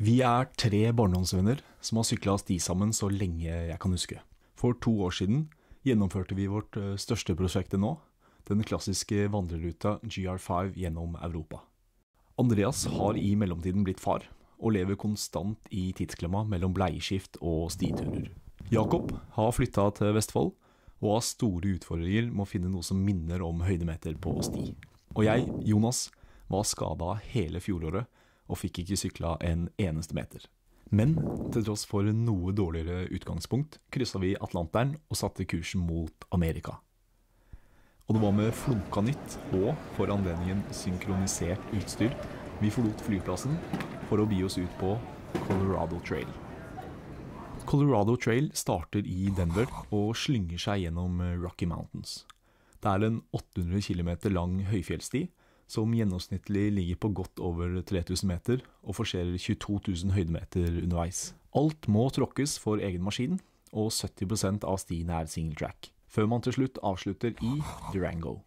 Vi er 3 barndomsvenner som har syklet sti sammen så lenge jeg kan huske. For 2 år siden gjennomførte vi vårt største prosjekt nå, den klassiske vandreruta GR5 gjennom Europa. Andreas har i mellomtiden blitt far, og lever konstant i tidsklemma mellom bleieskift og stiturer. Jakob har flyttet til Vestfold, og har store utfordringer med å finne noe som minner om høydemeter på sti. Og jeg, Jonas, var skadet hele fjoråret, og fikk ikke syklet en eneste meter. Men til tross for noe dårligere utgangspunkt, krysset vi Atlanteren og satte kursen mot Amerika. Og det var med flunka nytt og for anledningen synkronisert utstyr vi forlot flyplassen for å bi oss ut på Colorado Trail. Colorado Trail starter i Denver og slynger seg gjennom Rocky Mountains. Det er en 800 km lang høyfjellsti som gjennomsnittlig ligger på godt over 3000 meter og forserer 22 000 høydemeter underveis. Alt må tråkkes for egen maskin, og 70% av stien er single track, før man til slutt avslutter i Durango.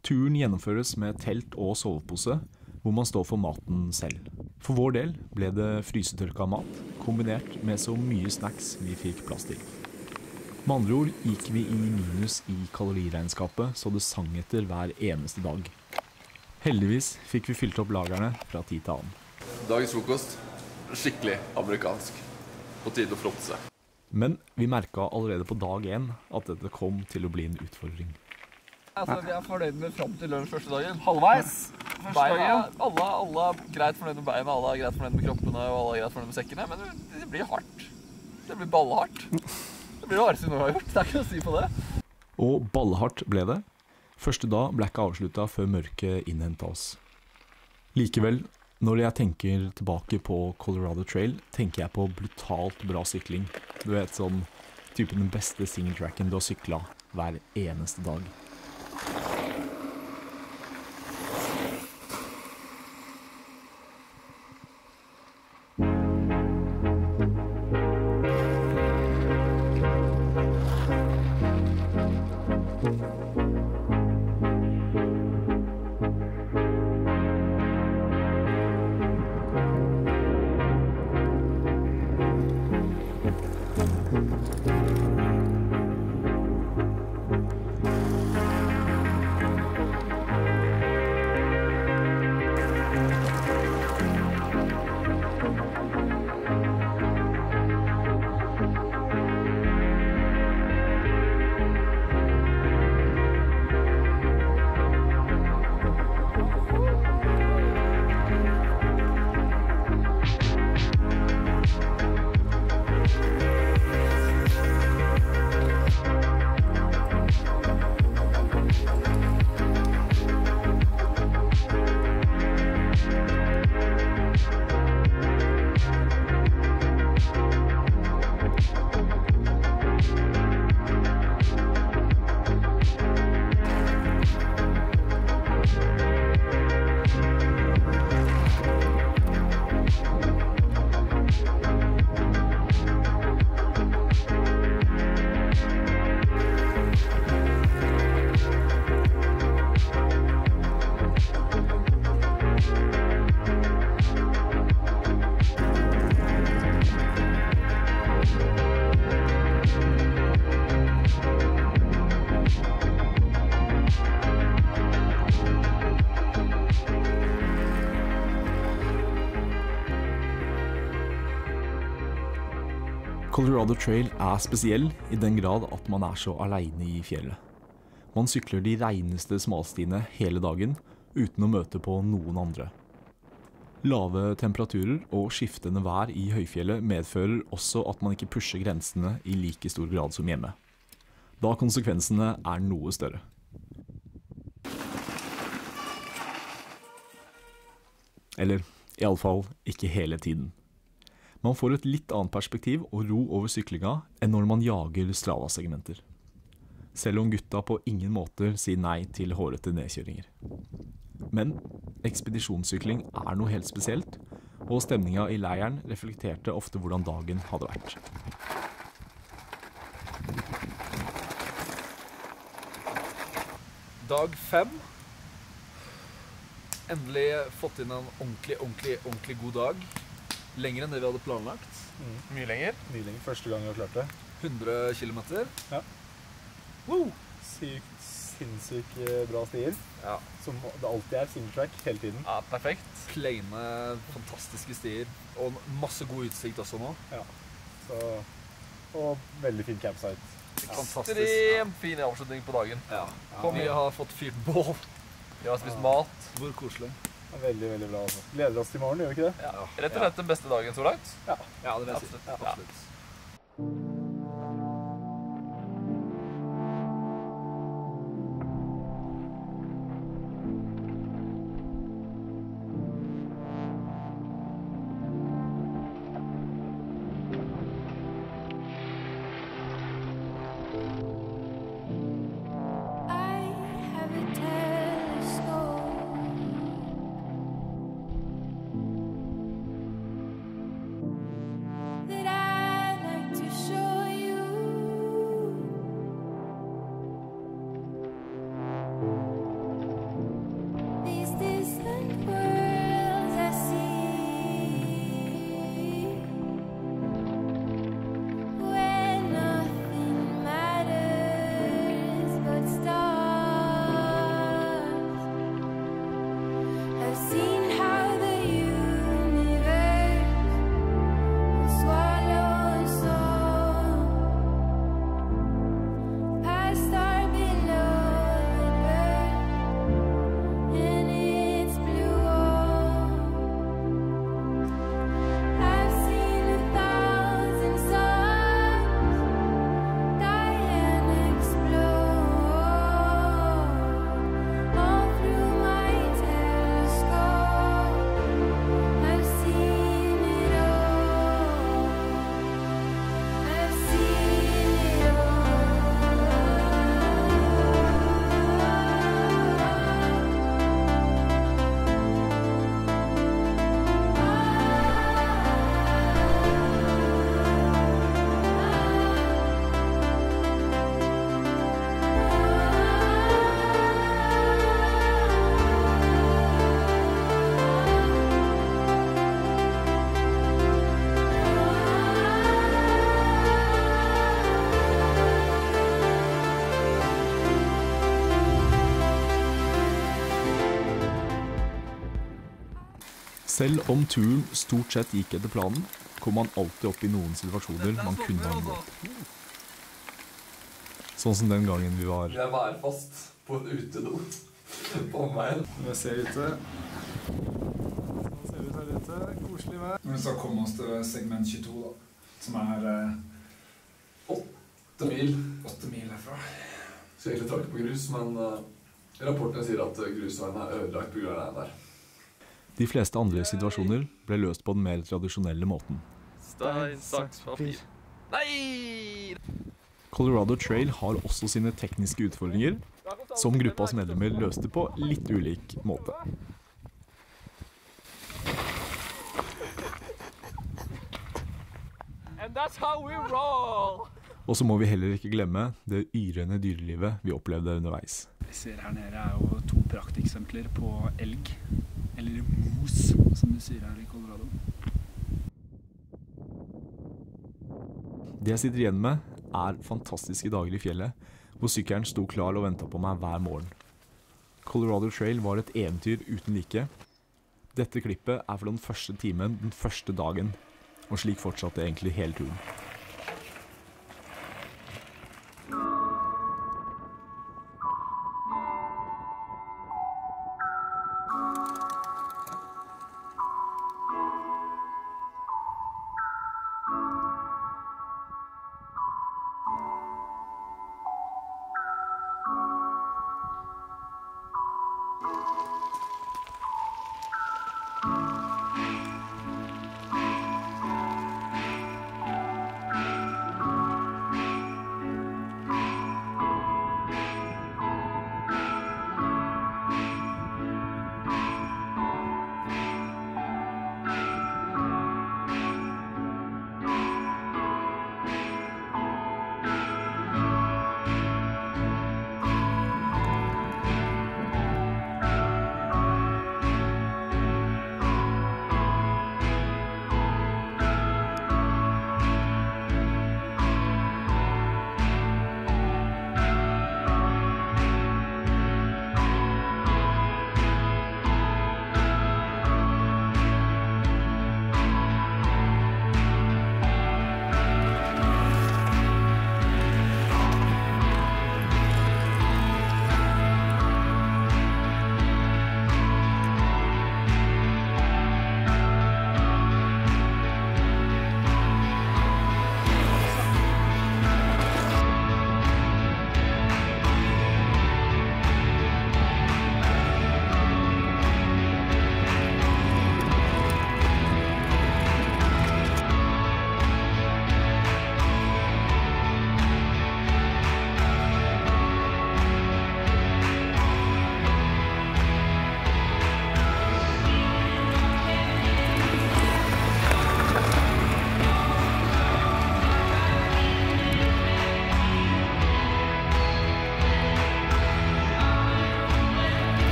Turen gjennomføres med telt og sovepose, hvor man står for maten selv. For vår del ble det frysetørka mat, kombinert med så mye snacks vi fikk plass til. Med andre ord gikk vi i minus i kaloriregnskapet, så det sang etter hver eneste dag. Heldigvis fikk vi fylt opp lagerne fra tid til annen. Dagens frokost, skikkelig amerikansk. På tide å flotte seg. Men vi merket allerede på dag 1 at dette kom til å bli en utfordring. Altså, vi er fornøyd med frem til lunsj første dagen. Halvveis. Beina, alle er greit fornøyd med beina, alle er greit fornøyd med kroppene, og alle er greit fornøyd med sekkene, men det blir hardt. Det blir ballehardt. Det blir det hardeste vi har gjort, det er ikke noe å si på det. Og ballehardt ble det. Første dag ble ikke avsluttet før mørket innhentet oss. Likevel, når jeg tenker tilbake på Colorado Trail, tenker jeg på brutalt bra sykling. Du vet, sånn typen den beste single-tracken du har syklet hver eneste dag. Colorado Trail er spesiell i den grad at man er så alene i fjellet. Man sykler de reneste smalstiene hele dagen uten å møte på noen andre. Lave temperaturer og skiftende vær i høyfjellet medfører også at man ikke pusher grensene i like stor grad som hjemme, da konsekvensene er noe større. Eller i alle fall ikke hele tiden. Man får et litt annet perspektiv og ro over syklinga enn når man jager Strava-segmenter. Selv om gutta på ingen måte sier nei til hårete nedkjøringer. Men ekspedisjonssykling er noe helt spesielt, og stemninga i leiren reflekterte ofte hvordan dagen hadde vært. Dag 5. Endelig fått inn en ordentlig god dag. Lenger enn det vi hadde planlagt. Mye lenger. Mye lenger. Første gang vi har klart det. 100 kilometer. Ja. Sinnssykt bra stier. Ja. Som det alltid er, single track hele tiden. Ja, perfekt. Plaine, fantastiske stier. Og masse god utsikt også nå. Ja. Og veldig fin campsite. Ekstremt fin avslutning på dagen. Ja. Vi har fått fyrt bål. Vi har spist mat. Hvor koselig. Veldig, veldig bra. Altså. Gleder oss til morgen, gjør vi ikke det? Ja. Rett og slett den beste dagen så langt. Ja, det vil jeg si. Absolutt. Selv om turen stort sett gikk etter planen, kom man alltid opp i noen situasjoner man kunne ha unngått. Sånn som den gangen vi var... Jeg var fast på en utedo på omveien. Vi ser ute. Nå ser vi her ute. Koselig vær. Men så kom oss til segment 22 da, som er 8 mil. 8 mil herfra. Så egentlig trakk på grus, men rapportene sier at grusveien er ødelagt på grunn av den der. De fleste andre situasjoner ble løst på den mer tradisjonelle måten. Stein, saks, papir. Nei! Colorado Trail har også sine tekniske utfordringer, som gruppas medlemmer løste på litt ulik måte. And that's how we roll! Og så må vi heller ikke glemme det yrende dyrelivet vi opplevde underveis. Vi ser her nede er jo 2 prakteksempler på elg. Eller mos, som du sier her i Colorado. Det jeg sitter igjen med er fantastiske dager i fjellet, hvor sykkelen sto klar og ventet på meg hver morgen. Colorado Trail var et eventyr uten like. Dette klippet er for den første timen, den første dagen, og slik fortsatte egentlig hele turen.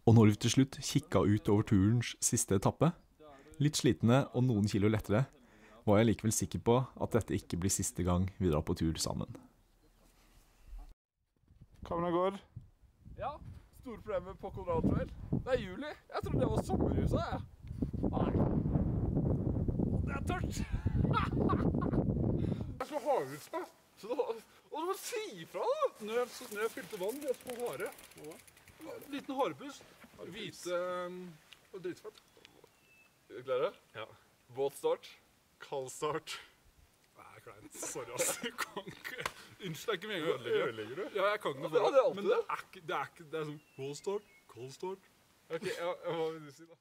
Og når vi til slutt kikket ut over turens siste etappe, litt slitne og noen kilo lettere, var jeg likevel sikker på at dette ikke blir siste gang vi drar på tur sammen. Kameraet går. Ja, store problemer på Colorado Trail. Det er juli. Jeg trodde det var sommerhuset, jeg. Nei. Det er tørt. Det er så hardhudsa. Og du må si ifra da! Når jeg fylte vann, det er så harde. Liten harepust. Hvite og dritfett. Er du klare? Ja. Våt start. Kald start. Nei, kleint. Sorry, ass. Jeg kan ikke. Unnskyld, det er ikke meningen å ødelegge det. Ja, jeg kan ikke. Ja, det er alltid men det er sånn cold start, cold start. Ok, hva vil du si da?